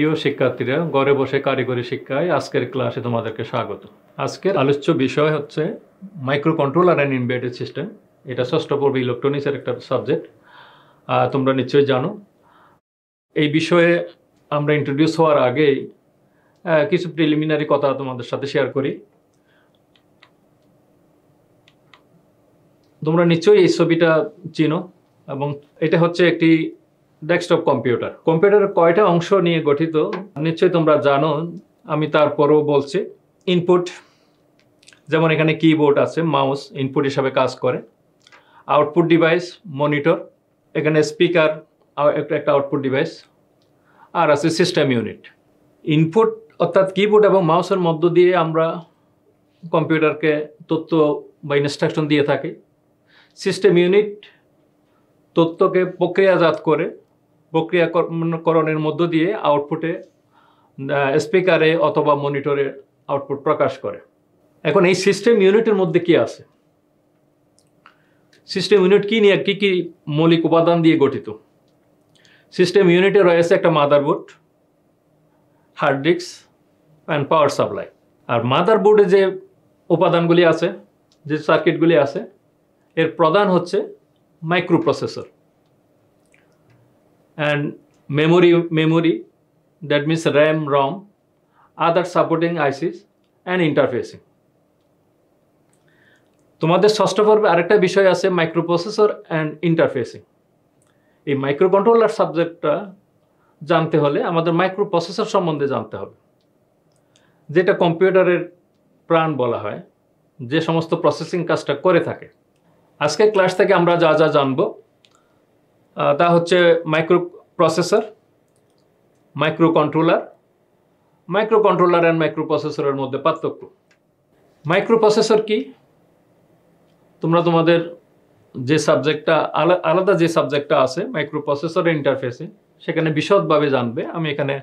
প্রিয় শিক্ষার্থীরা, ঘরে বসে কারিগরি শিক্ষায় আজকের ক্লাসে তোমাদেরকে স্বাগত। আজকের আলোচ্য বিষয় হচ্ছে micro controller and embedded system. এটা ষষ্ঠ পর্ব ইলেকট্রনিক্সের একটা সাবজেক্ট, তোমরা নিশ্চয়ই জানো। এই বিষয়ে আমরা ইন্ট্রোডিউস হওয়ার আগেই কিছু প্রিলিমিনারি কথা তোমাদের সাথে শেয়ার করি। তোমরা নিশ্চয়ই এই ছবিটা চিনো, এবং এটা হচ্ছে একটি ডেস্কটপ কম্পিউটার। কম্পিউটারের কয়টা অংশ নিয়ে গঠিত নিশ্চয়ই তোমরা জানো, আমি তারপরও বলছি। ইনপুট, যেমন এখানে কিবোর্ড আছে, মাউস ইনপুট হিসাবে কাজ করে। আউটপুট ডিভাইস, মনিটর, এখানে স্পিকার একটা আউটপুট ডিভাইস, আর আছে সিস্টেম ইউনিট। ইনপুট অর্থাৎ কিবোর্ড এবং মাউসের মধ্য দিয়ে আমরা কম্পিউটারকে তথ্য বা ইনস্ট্রাকশন দিয়ে থাকি। সিস্টেম ইউনিট তথ্যকে প্রক্রিয়াজাত করে প্রক্রিয়াকরণের মধ্য দিয়ে আউটপুটে স্পিকারে অথবা মনিটরে আউটপুট প্রকাশ করে। এখন এই সিস্টেম ইউনিটের মধ্যে কি আছে? সিস্টেম ইউনিট কি নিয়ে কি মৌলিক উপাদান দিয়ে গঠিত? সিস্টেম ইউনিটে রয়েছে একটা motherboard, hard disk and power supply. আর মাদারবোর্ডে যে উপাদানগুলি আছে, যে সার্কিটগুলি আছে, এর প্রধান হচ্ছে microprocessor and memory, that means RAM, ROM, other supporting ICs and interfacing. তোমাদের ষষ্ঠ পর্বে আরেকটা বিষয় আছে মাইক্রোপ্রসেসর অ্যান্ড ইন্টারফেসিং। এই মাইক্রোকন্ট্রোলার সাবজেক্টটা জানতে হলে আমাদের মাইক্রোপ্রসেসর সম্বন্ধে জানতে হবে, যেটা কম্পিউটারের প্রাণ বলা হয়, যে সমস্ত প্রসেসিং কাজটা করে থাকে। আজকের ক্লাস থেকে আমরা যা যা জানবো তা হচ্ছে মাইক্রোপ্রসেসর, মাইক্রোকন্ট্রোলার অ্যান্ড মাইক্রোপ্রসেসরের মধ্যে পার্থক্য। মাইক্রোপ্রসেসর কি? তোমরা তোমাদের যে সাবজেক্টটা আলাদা যে সাবজেক্টটা আছে মাইক্রোপ্রসেসর ইন্টারফেসিং, সেখানে বিশদভাবে জানবে। আমি এখানে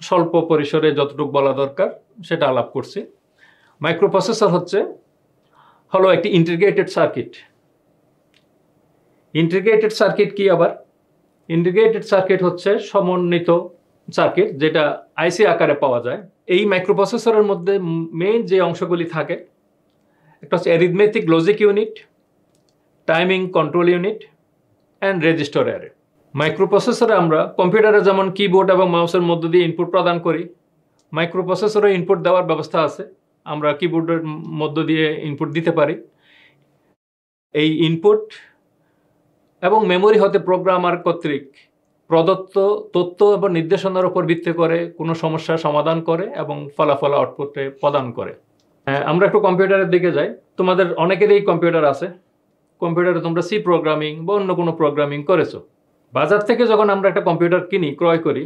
স্বল্প পরিসরে যতটুকু বলা দরকার সেটা আলাপ করছি। মাইক্রোপ্রসেসর হলো একটি ইন্টিগ্রেটেড সার্কিট। ইন্টিগ্রেটেড সার্কিট কি আবার? ইন্টিগ্রেটেড সার্কিট হচ্ছে সমন্বিত সার্কিট, যেটা আইসি আকারে পাওয়া যায়। এই মাইক্রোপ্রসেসরের মধ্যে মেইন যে অংশগুলি থাকে, একটা হচ্ছে arithmetic logic unit, timing control unit and register array. মাইক্রোপ্রসেসরে আমরা কম্পিউটারে যেমন কিবোর্ড এবং মাউসের মধ্য দিয়ে ইনপুট প্রদান করি, মাইক্রোপ্রসেসরে ইনপুট দেওয়ার ব্যবস্থা আছে। আমরা কিবোর্ডের মধ্য দিয়ে ইনপুট দিতে পারি। এই ইনপুট এবং মেমোরি হতে প্রোগ্রামার কর্তৃক প্রদত্ত তথ্য এবং নির্দেশনার উপর ভিত্তি করে কোনো সমস্যার সমাধান করে এবং ফলাফল আউটপুটে প্রদান করে। আমরা একটু কম্পিউটারের দিকে যাই। তোমাদের অনেকেরই কম্পিউটার আছে। কম্পিউটারে তোমরা সি প্রোগ্রামিং বা অন্য কোনো প্রোগ্রামিং করেছো। বাজার থেকে যখন আমরা একটা কম্পিউটার কিনি, ক্রয় করি,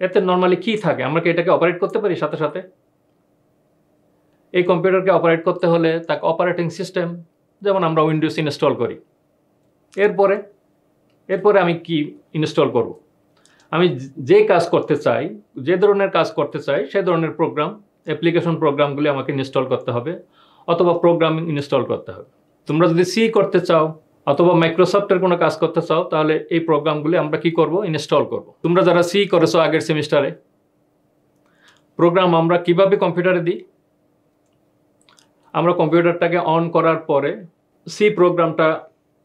এতে নর্মালি কি থাকে? আমরা কি এটাকে অপারেট করতে পারি সাথে সাথে? এই কম্পিউটারকে অপারেট করতে হলে তাকে অপারেটিং সিস্টেম, যেমন আমরা উইন্ডোজ ইনস্টল করি। এরপরে আমি কি ইনস্টল করব? আমি যে কাজ করতে চাই, যে ধরনের কাজ করতে চাই, সে ধরনের প্রোগ্রাম, অ্যাপ্লিকেশন প্রোগ্রামগুলি আমাকে ইনস্টল করতে হবে, অথবা প্রোগ্রামিং ইনস্টল করতে হবে। তোমরা যদি সি করতে চাও অথবা মাইক্রোসফটের কোনো কাজ করতে চাও, তাহলে এই প্রোগ্রামগুলি আমরা কি করব? ইনস্টল করব। তোমরা যারা সি করেছো আগের সেমিস্টারে, প্রোগ্রাম আমরা কিভাবে কম্পিউটারে দিই? আমরা কম্পিউটারটাকে অন করার পরে সি প্রোগ্রামটা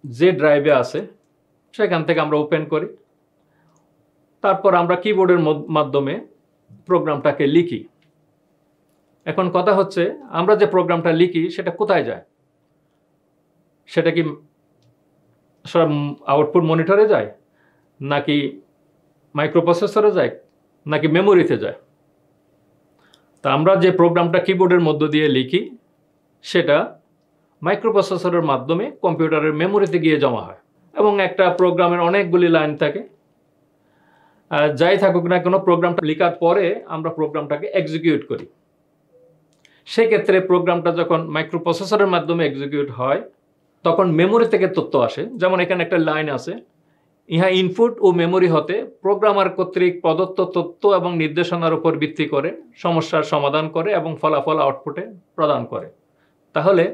যে ড্রাইভে আছে সেখান থেকে আমরা ওপেন করি। তারপর আমরা কিবোর্ডের মাধ্যমে প্রোগ্রামটাকে লিখি। এখন কথা হচ্ছে, আমরা যে প্রোগ্রামটা লিখি সেটা কোথায় যায়? সেটা কি সব আউটপুট মনিটরে যায়, নাকি মাইক্রোপ্রসেসরে যায়, নাকি মেমোরিতে যায়? তা আমরা যে প্রোগ্রামটা কিবোর্ডের মধ্য দিয়ে লিখি সেটা মাইক্রোপ্রসেসরের মাধ্যমে কম্পিউটারের মেমোরিতে গিয়ে জমা হয়, এবং একটা প্রোগ্রামের অনেকগুলি লাইন থাকে। যাই থাকুক না কোনো, প্রোগ্রামটা লেখার পরে আমরা প্রোগ্রামটাকে এক্সিকিউট করি। সেক্ষেত্রে প্রোগ্রামটা যখন মাইক্রোপ্রসেসরের মাধ্যমে এক্সিকিউট হয়, তখন মেমোরি থেকে তথ্য আসে। যেমন এখানে একটা লাইন আছে, ইহা ইনপুট ও মেমোরি হতে প্রোগ্রামার কর্তৃক প্রদত্ত তথ্য এবং নির্দেশনার উপর ভিত্তি করে সমস্যার সমাধান করে এবং ফলাফল আউটপুটে প্রদান করে। তাহলে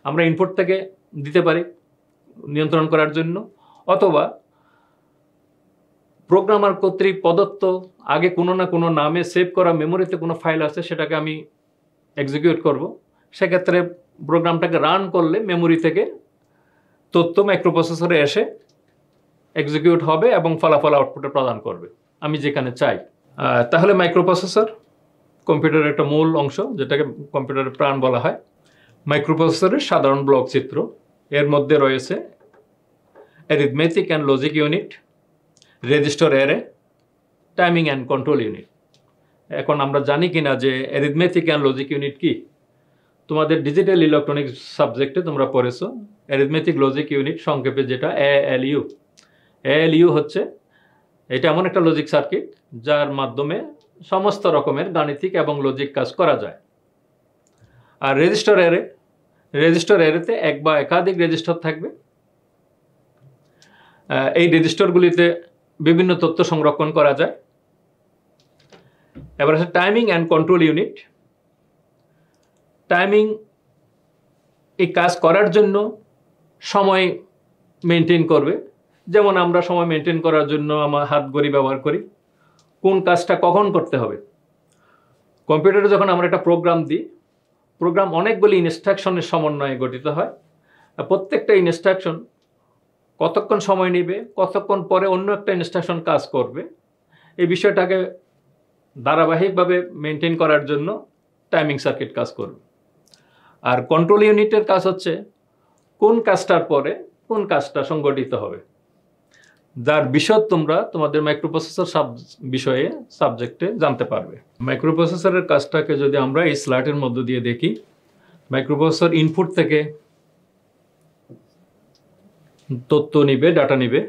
আমরা ইনপুট থেকে দিতে পারি নিয়ন্ত্রণ করার জন্য, অথবা প্রোগ্রামার কর্তৃক প্রদত্ত আগে কোনো না কোনো নামে সেভ করা মেমোরিতে কোনো ফাইল আছে, সেটাকে আমি এক্সিকিউট করব। সেক্ষেত্রে প্রোগ্রামটাকে রান করলে মেমোরি থেকে তথ্য মাইক্রোপ্রসেসরে এসে এক্সিকিউট হবে এবং ফলাফল আউটপুটে প্রদান করবে আমি যেখানে চাই। তাহলে মাইক্রোপ্রসেসর কম্পিউটারের একটা মূল অংশ, যেটাকে কম্পিউটারের প্রাণ বলা হয়। মাইক্রোপ্রসেসরের সাধারণ ব্লক চিত্র, এর মধ্যে রয়েছে arithmetic and logic unit, register array, timing and control unit. এখন আমরা জানি কিনা যে অ্যারিথমেটিক অ্যান্ড লজিক ইউনিট কি? তোমাদের ডিজিটাল ইলেকট্রনিক্স সাবজেক্টে তোমরা পড়েছো অ্যারিথমেটিক লজিক ইউনিট, সংক্ষেপে যেটা এএলইউ। এএলইউ হচ্ছে এটা এমন একটা লজিক সার্কিট যার মাধ্যমে সমস্ত রকমের গাণিতিক এবং লজিক কাজ করা যায়। আর রেজিস্টার অ্যারেতে এক বা একাধিক রেজিস্টার থাকবে। এই রেজিস্টারগুলিতে বিভিন্ন তথ্য সংরক্ষণ করা যায়। এবার আছে timing and control unit. Timing এই কাজ করার জন্য সময় মেনটেন করবে। যেমন আমরা সময় মেনটেন করার জন্য আমার হাত ঘড়ি ব্যবহার করি, কোন কাজটা কখন করতে হবে। কম্পিউটারে যখন আমরা একটা প্রোগ্রাম দিই, প্রোগ্রাম অনেকগুলি ইনস্ট্রাকশনের সমন্বয়ে গঠিত হয়। প্রত্যেকটা ইনস্ট্রাকশন কতক্ষণ সময় নেবে, কতক্ষণ পরে অন্য একটা ইনস্ট্রাকশন কাজ করবে, এই বিষয়টাকে ধারাবাহিকভাবে মেনটেন করার জন্য টাইমিং সার্কিট কাজ করবে। আর কন্ট্রোল ইউনিটের কাজ হচ্ছে কোন কাজটার পরে কোন কাজটা সংগঠিত হবে, যার বিষয় তোমরা তোমাদের মাইক্রোপ্রসেসর বিষয়ে সাবজেক্টে জানতে পারবে। মাইক্রোপ্রসেসরের কাজটাকে যদি আমরা এই স্লাইডের মধ্য দিয়ে দেখি, মাইক্রোপ্রসেসর ইনপুট থেকে তথ্য নিবে, ডাটা নিবে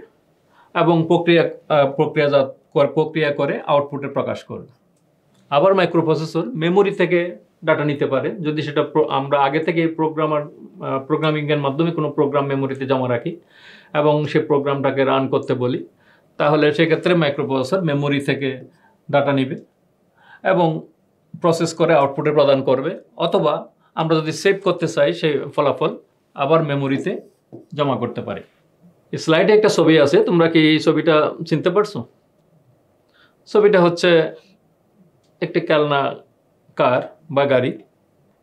এবং প্রক্রিয়া করে আউটপুটে প্রকাশ করবে। আবার মাইক্রোপ্রসেসর মেমোরি থেকে ডাটা নিতে পারে, যদি সেটা আমরা আগে থেকে প্রোগ্রামিংয়ের মাধ্যমে কোনো প্রোগ্রাম মেমোরিতে জমা রাখি এবং সে প্রোগ্রামটাকে রান করতে বলি, তাহলে সেক্ষেত্রে মাইক্রোপ্রসেসর মেমোরি থেকে ডাটা নিবে এবং প্রসেস করে আউটপুটে প্রদান করবে। অথবা আমরা যদি সেভ করতে চাই সেই ফলাফল আবার মেমোরিতে জমা করতে পারি। এই স্লাইডে একটা ছবি আছে, তোমরা কি এই ছবিটা চিনতে পারছো? ছবিটা হচ্ছে একটি খেলনা কার বা গাড়ি।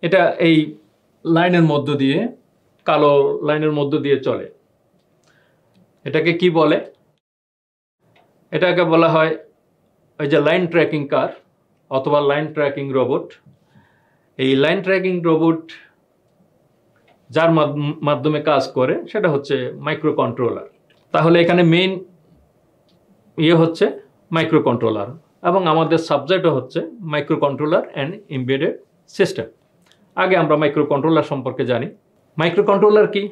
এটা এই লাইনের মধ্য দিয়ে, কালো লাইনের মধ্য দিয়ে চলে। এটাকে কি বলে? এটাকে বলা হয় ওই যে লাইন ট্র্যাকিং কার অথবা লাইন ট্র্যাকিং রোবট। এই লাইন ট্র্যাকিং রোবট যার মাধ্যমে কাজ করে সেটা হচ্ছে মাইক্রো কন্ট্রোলার। তাহলে এখানে মেইন হচ্ছে মাইক্রো কন্ট্রোলার এবং আমাদের সাবজেক্টও হচ্ছে micro controller and embedded system. আগে আমরা মাইক্রো কন্ট্রোলার সম্পর্কে জানি। মাইক্রো কন্ট্রোলার কি?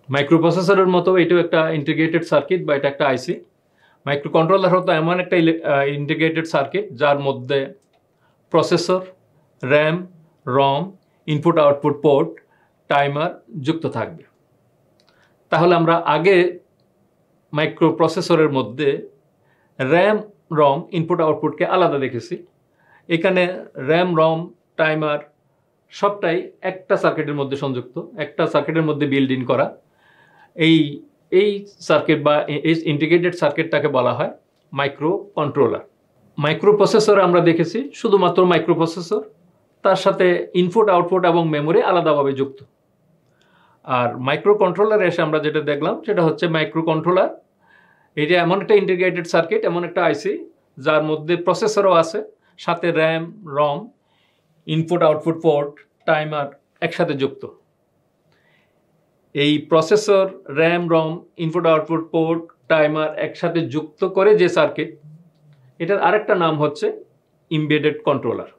মাইক্রোপ্রসেসরের মতো এটাও একটা ইন্টিগ্রেটেড সার্কিট বা এটা একটা আইসি। মাইক্রো কন্ট্রোলার হতো এমন একটা ইন্টিগ্রেটেড সার্কিট যার মধ্যে processor, RAM, ROM, input output port, timer যুক্ত থাকবে। তাহলে আমরা আগে মাইক্রোপ্রসেসরের মধ্যে র্যাম, রম, ইনপুট আউটপুটকে আলাদা দেখেছি। এখানে র্যাম, রম, টাইমার সবটাই একটা সার্কিটের মধ্যে সংযুক্ত, একটা সার্কিটের মধ্যে বিল্ড ইন করা। এই সার্কিট বা এই ইন্টিগ্রেটেড সার্কিটটাকে বলা হয় মাইক্রো কন্ট্রোলার। মাইক্রোপ্রসেসর আমরা দেখেছি শুধুমাত্র মাইক্রোপ্রসেসর, তার সাথে ইনপুট আউটপুট এবং মেমোরি আলাদাভাবে যুক্ত। আর মাইক্রো কন্ট্রোলার এসে আমরা যেটা দেখলাম সেটা হচ্ছে মাইক্রো কন্ট্রোলার। এটা এমন একটা ইন্টিগ্রেটেড সার্কিট, এমন একটা আইসি যার মধ্যে প্রসেসরও আছে, সাথে RAM, ROM, input output port, timer একসাথে যুক্ত। এই processor, RAM, ROM, input output port, timer একসাথে যুক্ত করে যে সার্কিট, এটার আরেকটা নাম হচ্ছে এমবেডেড কন্ট্রোলার।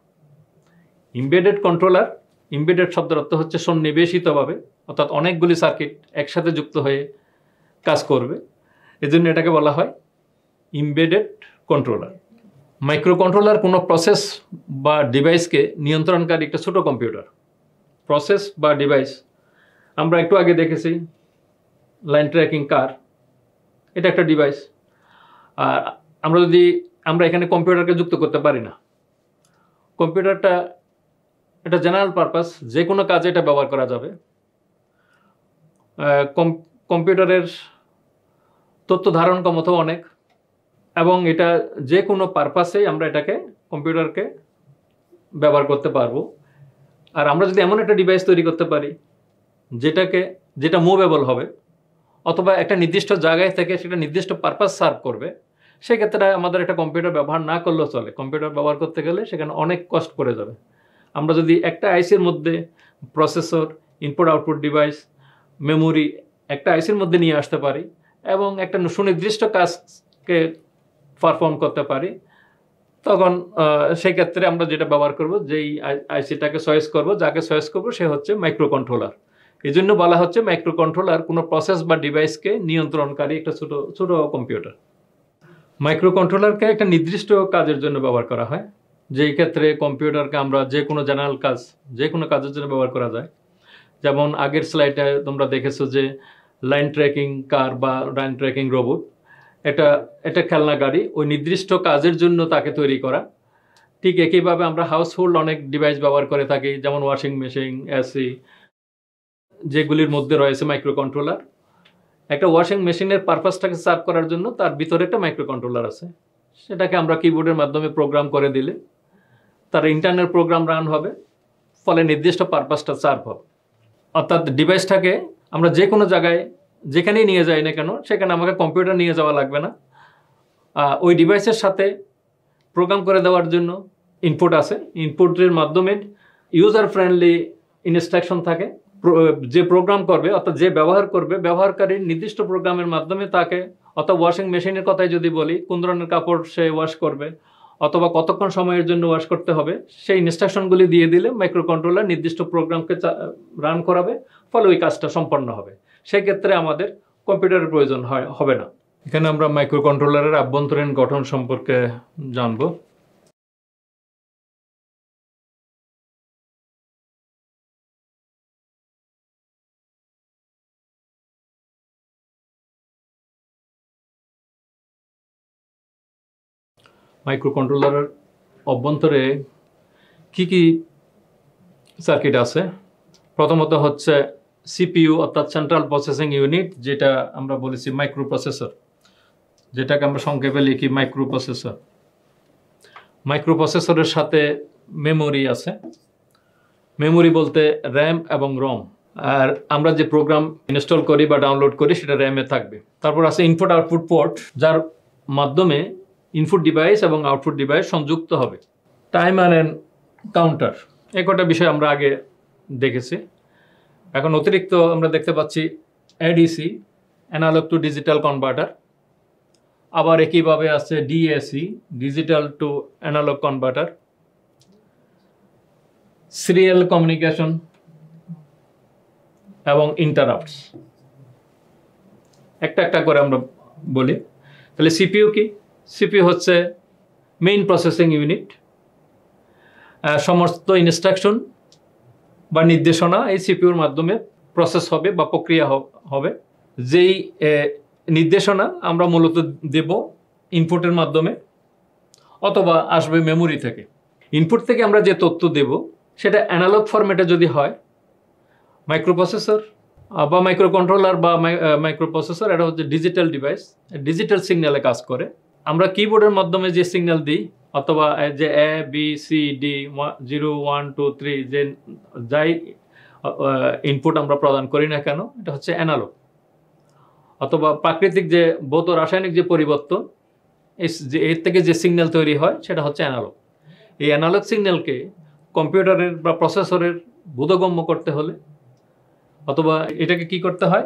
এমবেডেড শব্দের অর্থ হচ্ছে সন্নিবেশিতভাবে, অর্থাৎ অনেকগুলি সার্কিট একসাথে যুক্ত হয়ে কাজ করবে, এজন্য এটাকে বলা হয় এমবেডেড কন্ট্রোলার। মাইক্রো কন্ট্রোলার কোনো প্রসেস বা ডিভাইসকে নিয়ন্ত্রণকারী একটা ছোট কম্পিউটার। প্রসেস বা ডিভাইস আমরা একটু আগে দেখেছি লাইন ট্র্যাকিং কার, এটা একটা ডিভাইস। আর আমরা এখানে কম্পিউটারকে যুক্ত করতে পারি না। কম্পিউটারটা এটা জেনারেল পারপাস, যে কোনো কাজে এটা ব্যবহার করা যাবে। কম্পিউটারের তথ্য ধারণ ক্ষমতাও অনেক এবং এটা যে কোনো পারপাসে আমরা এটাকে কম্পিউটারকে ব্যবহার করতে পারবো। আর আমরা যদি এমন একটা ডিভাইস তৈরি করতে পারি যেটা মুভেবল হবে অথবা একটা নির্দিষ্ট জায়গায় থেকে সেটা নির্দিষ্ট পারপাস সার্ভ করবে, সেক্ষেত্রে আমাদের একটা কম্পিউটার ব্যবহার না করলেও চলে। কম্পিউটার ব্যবহার করতে গেলে সেখানে অনেক কষ্ট পড়ে যাবে। আমরা যদি একটা আইসির মধ্যে processor, input output device, memory একটা আইসির মধ্যে নিয়ে আসতে পারি এবং একটা সুনির্দিষ্ট কাজকে পারফর্ম করতে পারি, তখন সেই ক্ষেত্রে আমরা যেটা ব্যবহার করব, যেই আইসিটাকে চয়েস করব, যাকে চয়েস করব সে হচ্ছে মাইক্রো কন্ট্রোলার। এই জন্য বলা হচ্ছে মাইক্রো কন্ট্রোলার কোনো প্রসেস বা ডিভাইসকে নিয়ন্ত্রণকারী একটা ছোট কম্পিউটার। মাইক্রো কন্ট্রোলারকে একটা নির্দিষ্ট কাজের জন্য ব্যবহার করা হয়, যেই ক্ষেত্রে কম্পিউটারকে আমরা যে কোনো জেনারেল কাজ, যে কোনো কাজের জন্য ব্যবহার করা যায়। যেমন আগের স্লাইডে তোমরা দেখেছো যে লাইন ট্র্যাকিং কার বা লাইন ট্র্যাকিং রোবট, এটা খেলনা গাড়ি, ওই নির্দিষ্ট কাজের জন্য তাকে তৈরি করা। ঠিক একইভাবে আমরা হাউসহোল্ড অনেক ডিভাইস ব্যবহার করে থাকি, যেমন ওয়াশিং মেশিন, এসি, যেগুলির মধ্যে রয়েছে মাইক্রো কন্ট্রোলার। একটা ওয়াশিং মেশিনের পারপাসটাকে সার্ভ করার জন্য তার ভিতরে একটা মাইক্রো কন্ট্রোলার আছে, সেটাকে আমরা কিবোর্ডের মাধ্যমে প্রোগ্রাম করে দিলে তার ইন্টারনাল প্রোগ্রাম রান হবে, ফলে নির্দিষ্ট পারপাসটা সার্ভ হবে। অর্থাৎ ডিভাইসটাকে আমরা যে কোনো জায়গায় যেখানেই নিয়ে যাই না কেন, সেখানে আমাকে কম্পিউটার নিয়ে যাওয়া লাগবে না। ওই ডিভাইসের সাথে প্রোগ্রাম করে দেওয়ার জন্য ইনপুট আছে, ইনপুটের মাধ্যমে ইউজার ফ্রেন্ডলি ইনস্ট্রাকশন থাকে। যে প্রোগ্রাম করবে অর্থাৎ যে ব্যবহার করবে, ব্যবহারকারীর নির্দিষ্ট প্রোগ্রামের মাধ্যমে তাকে, অর্থাৎ ওয়াশিং মেশিনের কথাই যদি বলি, কোন ধরনের কাপড় সে ওয়াশ করবে অথবা কতক্ষণ সময়ের জন্য ওয়াশ করতে হবে, সেই ইনস্ট্রাকশনগুলি দিয়ে দিলে মাইক্রো কন্ট্রোলার নির্দিষ্ট প্রোগ্রামকে রান করাবে, ফলে ওই কাজটা সম্পন্ন হবে। সেই ক্ষেত্রে আমাদের কম্পিউটারের প্রয়োজন হবে না। এখানে আমরা মাইক্রো কন্ট্রোলারের আভ্যন্তরীণ গঠন সম্পর্কে জানব। মাইক্রো কন্ট্রোলারের অভ্যন্তরে কি কি সার্কিট আছে? প্রথমত হচ্ছে সিপিইউ অর্থাৎ সেন্ট্রাল প্রসেসিং ইউনিট, যেটা আমরা বলেছি মাইক্রো প্রসেসর, যেটাকে আমরা সংক্ষেপে লিখি মাইক্রো প্রসেসর। মাইক্রো প্রসেসরের সাথে মেমোরি আছে। মেমোরি বলতে র্যাম এবং রম। আর আমরা যে প্রোগ্রাম ইনস্টল করি বা ডাউনলোড করি সেটা র্যামে থাকবে। তারপর আছে ইনপুট আউটপুট পোর্ট, যার মাধ্যমে ইনপুট ডিভাইস এবং আউটপুট ডিভাইস সংযুক্ত হবে। টাইমার অ্যান্ড কাউন্টার, এই কটা বিষয় আমরা আগে দেখেছি। এখন অতিরিক্ত আমরা দেখতে পাচ্ছি ADC, analogue to digital converter. আবার একইভাবে আছে DAC, digital to analogue converter, serial communication এবং ইন্টারাপ্টস। একটা করে আমরা বলি। তাহলে সিপিইউ কি? সিপিইউ হচ্ছে মেইন প্রসেসিং ইউনিট। সমস্ত ইনস্ট্রাকশন বা নির্দেশনা এই সিপিইউর মাধ্যমে প্রসেস হবে বা প্রক্রিয়া হবে। যেই নির্দেশনা আমরা মূলত দেব ইনপুটের মাধ্যমে অথবা আসবে মেমোরি থেকে। ইনপুট থেকে আমরা যে তথ্য দেব সেটা অ্যানালগ ফরম্যাটে যদি হয়, মাইক্রোপ্রসেসর বা মাইক্রো কন্ট্রোলার বা মাইক্রোপ্রসেসর, এটা হচ্ছে ডিজিটাল ডিভাইস, ডিজিটাল সিগন্যালে কাজ করে। আমরা কিবোর্ডের মাধ্যমে যে সিগন্যাল দিই অথবা যে এ বি সি ডি 0 1 2 3 যে যাই ইনপুট আমরা প্রদান করি না কেন, এটা হচ্ছে অ্যানালগ। অথবা প্রাকৃতিক যে ভৌত রাসায়নিক যে পরিবর্তন, এর থেকে যে সিগন্যাল তৈরি হয় সেটা হচ্ছে অ্যানালগ। এই অ্যানালগ সিগন্যালকে কম্পিউটারের বা প্রসেসরের বোধগম্য করতে হলে অথবা এটাকে কি করতে হয়,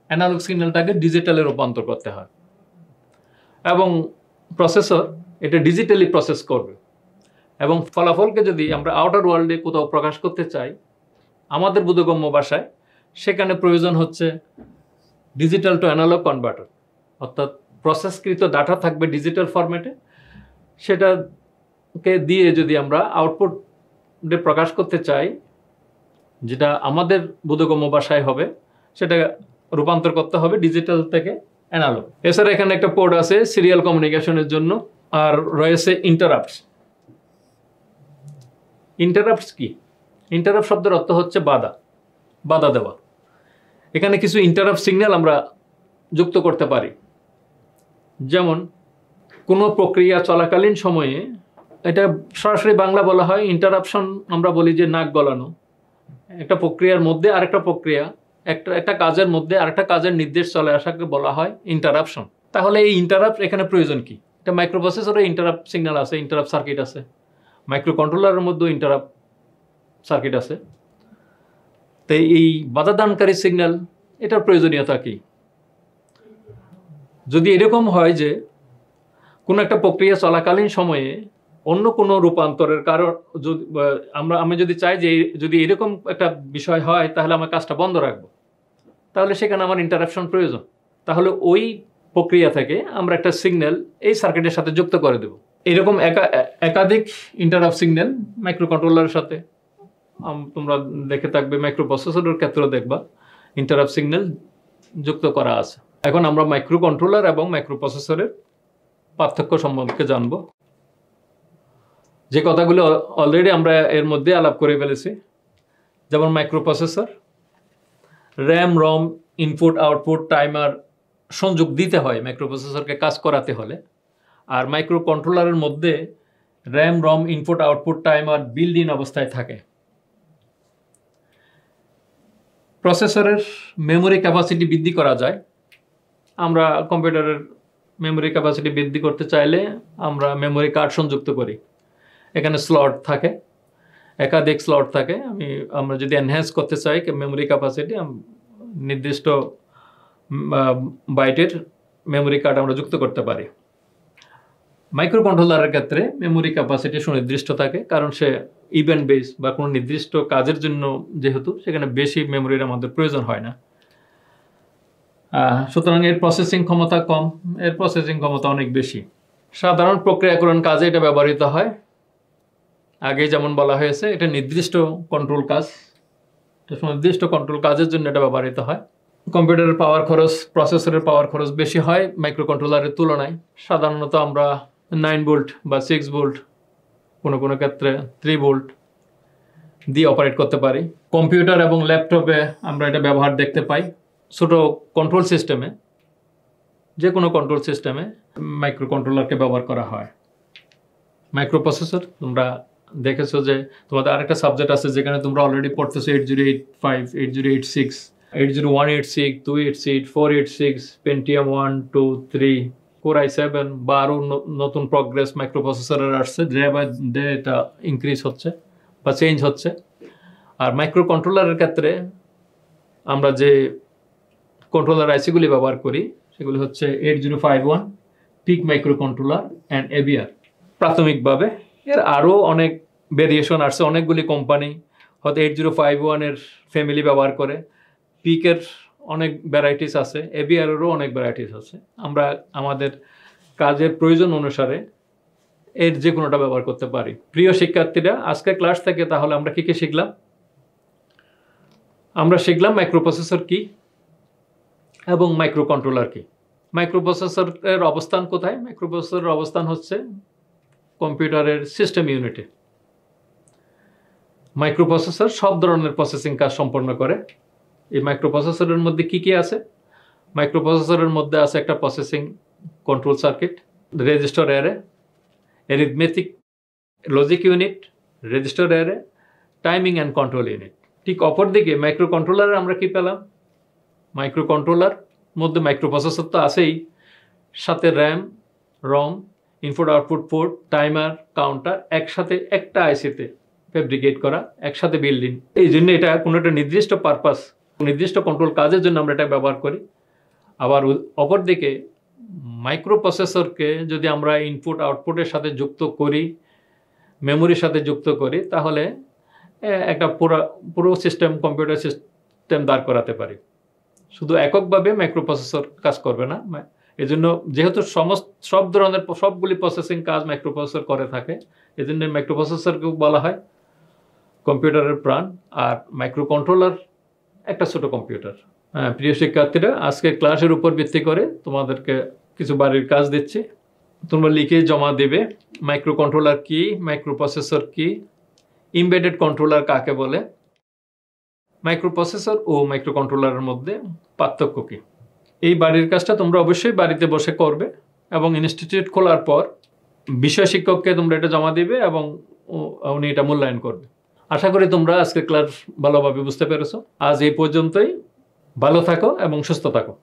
অ্যানালগ সিগন্যালটাকে ডিজিটালে রূপান্তর করতে হয় এবং প্রসেসর এটা ডিজিটালি প্রসেস করবে। এবং ফলাফলকে যদি আমরা আউটার ওয়ার্ল্ডে কোথাও প্রকাশ করতে চাই আমাদের বোধগম্য ভাষায়, সেখানে প্রয়োজন হচ্ছে ডিজিটাল টু অ্যানালগ কনভার্টার। অর্থাৎ প্রসেসকৃত ডাটা থাকবে ডিজিটাল ফরম্যাটে, সেটাকে দিয়ে যদি আমরা আউটপুটে প্রকাশ করতে চাই যেটা আমাদের বোধগম্য ভাষায় হবে, সেটা রূপান্তর করতে হবে ডিজিটাল থেকে অ্যানালগ। এছাড়া এখানে একটা পোর্ট আছে সিরিয়াল কমিউনিকেশনের জন্য, আর রয়েছে ইন্টারাপ্টস। ইন্টারাপ্টস কি? ইন্টারাপ্ট শব্দের অর্থ হচ্ছে বাধা দেওয়া। এখানে কিছু ইন্টারাপ্ট সিগন্যাল আমরা যুক্ত করতে পারি। যেমন কোনো প্রক্রিয়া চলাকালীন সময়ে, এটা সরাসরি বাংলা বলা হয় ইন্টারাপশন, আমরা বলি যে নাক গলানো। একটা প্রক্রিয়ার মধ্যে আরেকটা প্রক্রিয়া, একটা কাজের মধ্যে আরেকটা কাজের নির্দেশ চলে আসাকে বলা হয় ইন্টারাপশন। তাহলে এই ইন্টারাপ্ট এখানে প্রয়োজন কি? এটা মাইক্রোপ্রসেসরে ইন্টারাপ্ট সিগন্যাল আছে, ইন্টারাপ্ট সার্কিট আছে, মাইক্রো কন্ট্রোলারের মধ্যেও ইন্টারাপ্ট সার্কিট আছে। তো এই বাধাদানকারী সিগন্যাল, এটার প্রয়োজনীয়তা কি? যদি এরকম হয় যে কোনো একটা প্রক্রিয়া চলাকালীন সময়ে অন্য কোনো রূপান্তরের কারণ, যদি আমি যদি চাই যে যদি এরকম একটা বিষয় হয় তাহলে আমার কাজটা বন্ধ রাখবো, তাহলে সেখানে আমার ইন্টারাপশন প্রয়োজন। তাহলে ওই প্রক্রিয়া থেকে আমরা একটা সিগন্যাল এই সার্কিটের সাথে যুক্ত করে দেব। এরকম একাধিক ইন্টারাপ্ট সিগন্যাল মাইক্রো কন্ট্রোলারের সাথে তোমরা দেখে থাকবে, মাইক্রো প্রসেসরের ক্ষেত্রেও দেখবা ইন্টারাপ্ট সিগন্যাল যুক্ত করা আছে। এখন আমরা মাইক্রো কন্ট্রোলার এবং মাইক্রো প্রসেসরের পার্থক্য সম্পর্কে জানব। যে কথাগুলো অলরেডি আমরা এর মধ্যে আলাপ করে ফেলেছি, যেমন micro processor, RAM, ROM, input output, timer সংযোগ দিতে হয় মাইক্রো প্রসেসরকে কাজ করাতে হলে। আর মাইক্রো কন্ট্রোলারের মধ্যে RAM, ROM, input output, timer build in অবস্থায় থাকে। প্রসেসরের মেমোরি ক্যাপাসিটি বৃদ্ধি করা যায়। আমরা কম্পিউটারের মেমোরি ক্যাপাসিটি বৃদ্ধি করতে চাইলে আমরা মেমোরি কার্ড সংযুক্ত করি। এখানে স্লট থাকে, একাধিক স্লট থাকে। আমরা যদি এনহ্যান্স করতে চাই মেমোরি ক্যাপাসিটি, নির্দিষ্ট বাইটের মেমোরি কার্ড আমরা যুক্ত করতে পারি। মাইক্রো কন্ট্রোলারের ক্ষেত্রে মেমোরি ক্যাপাসিটি সুনির্দিষ্ট থাকে, কারণ সে ইভেন্ট বেস বা কোনো নির্দিষ্ট কাজের জন্য যেহেতু সেখানে বেশি মেমোরির আমাদের প্রয়োজন হয় না। সুতরাং এর প্রসেসিং ক্ষমতা কম, এর প্রসেসিং ক্ষমতা অনেক বেশি। সাধারণ প্রক্রিয়াকরণ কাজে এটা ব্যবহৃত হয়। আগে যেমন বলা হয়েছে, এটা নির্দিষ্ট কন্ট্রোল কাজ, নির্দিষ্ট কন্ট্রোল কাজের জন্য এটা ব্যবহৃত হয়। কম্পিউটারের পাওয়ার খরচ, প্রসেসরের পাওয়ার খরচ বেশি হয় মাইক্রো কন্ট্রোলারের তুলনায়। সাধারণত আমরা 9 ভোল্ট বা 6 ভোল্ট, কোনো কোনো ক্ষেত্রে 3 ভোল্ট দিয়ে অপারেট করতে পারি। কম্পিউটার এবং ল্যাপটপে আমরা এটা ব্যবহার দেখতে পাই। ছোট কন্ট্রোল সিস্টেমে, যে কোনো কন্ট্রোল সিস্টেমে মাইক্রো কন্ট্রোলারকে ব্যবহার করা হয়। মাইক্রো প্রসেসর তোমরা দেখেছো যে তোমাদের আরেকটা সাবজেক্ট আছে যেখানে তোমরা অলরেডি পড়তেছো 8085, 8086, 80186, 286, 486, Pentium 1, 2, 3, Core i7 বা আরও নতুন প্রগ্রেস মাইক্রো প্রসেসরের আসছে, ডে বাই ডে এটা ইনক্রিজ হচ্ছে বা চেঞ্জ হচ্ছে। আর মাইক্রো কন্ট্রোলারের ক্ষেত্রে আমরা যে কন্ট্রোলার আইসিগুলি ব্যবহার করি সেগুলি হচ্ছে 8051, PIC microcontroller and AVR. প্রাথমিকভাবে এর আরও অনেক ভেরিয়েশন আসছে, অনেকগুলি কোম্পানি হয়তো 8051-এর ফ্যামিলি ব্যবহার করে, পিকের অনেক ভ্যারাইটিস আছে, এভিআরেরও অনেক ভ্যারাইটিস আছে। আমরা আমাদের কাজের প্রয়োজন অনুসারে এর যে কোনোটা ব্যবহার করতে পারি। প্রিয় শিক্ষার্থীরা, আজকের ক্লাস থেকে তাহলে আমরা কী কী শিখলাম? আমরা শিখলাম মাইক্রো প্রসেসর কী এবং মাইক্রো কন্ট্রোলার কী। মাইক্রো প্রসেসরের অবস্থান কোথায়? মাইক্রো প্রসেসরের অবস্থান হচ্ছে কম্পিউটারের সিস্টেম ইউনিটে। মাইক্রো প্রসেসর সব ধরনের প্রসেসিং কাজ সম্পন্ন করে। এই মাইক্রো প্রসেসরের মধ্যে কী কী আছে? মাইক্রো প্রসেসরের মধ্যে আছে একটা processing control circuit, register array, arithmetic logic unit, register array, timing and control unit. ঠিক অপরদিকে মাইক্রো কন্ট্রোলারে আমরা কি পেলাম? মাইক্রো কন্ট্রোলার মধ্যে মাইক্রো প্রসেসর তো আছেই, সাথে RAM, ROM, input output port, timer, counter একসাথে একটা আইসিতে ফেব্রিকেট করা, একসাথে বিল্ডিং। এই জন্য এটা কোনো একটা নির্দিষ্ট পারপাস, নির্দিষ্ট কন্ট্রোল কাজের জন্য আমরা এটা ব্যবহার করি। আবার অপরদিকে মাইক্রো প্রসেসরকে যদি আমরা ইনপুট আউটপুটের সাথে যুক্ত করি, মেমোরির সাথে যুক্ত করি, তাহলে একটা পুরো সিস্টেম, কম্পিউটার সিস্টেম দাঁড় করাতে পারি। শুধু এককভাবে মাইক্রো প্রসেসর কাজ করবে না। এই জন্য যেহেতু সব ধরনের সবগুলি প্রসেসিং কাজ মাইক্রো প্রসেসর করে থাকে, এই জন্য মাইক্রো প্রসেসরকেও বলা হয় কম্পিউটারের প্রাণ। আর মাইক্রো কন্ট্রোলার একটা ছোট কম্পিউটার। প্রিয় শিক্ষার্থীরা, আজকে ক্লাসের উপর ভিত্তি করে তোমাদেরকে কিছু বাড়ির কাজ দিচ্ছি, তোমরা লিখে জমা দেবে। মাইক্রো কন্ট্রোলার কি, মাইক্রো প্রসেসর কি, এমবেডেড কন্ট্রোলার কাকে বলে, মাইক্রো প্রসেসর ও মাইক্রো কন্ট্রোলারের মধ্যে পার্থক্য কী। এই বাড়ির কাজটা তোমরা অবশ্যই বাড়িতে বসে করবে। এবং ইনস্টিটিউট খোলার পর বিষয় শিক্ষককে তোমরা এটা জমা দিবে এবং উনি এটা মূল্যায়ন করবে। আশা করি তোমরা আজকে ক্লাস ভালোভাবে বুঝতে পেরেছো। আজ এই পর্যন্তই। ভালো থাকো এবং সুস্থ থাকো।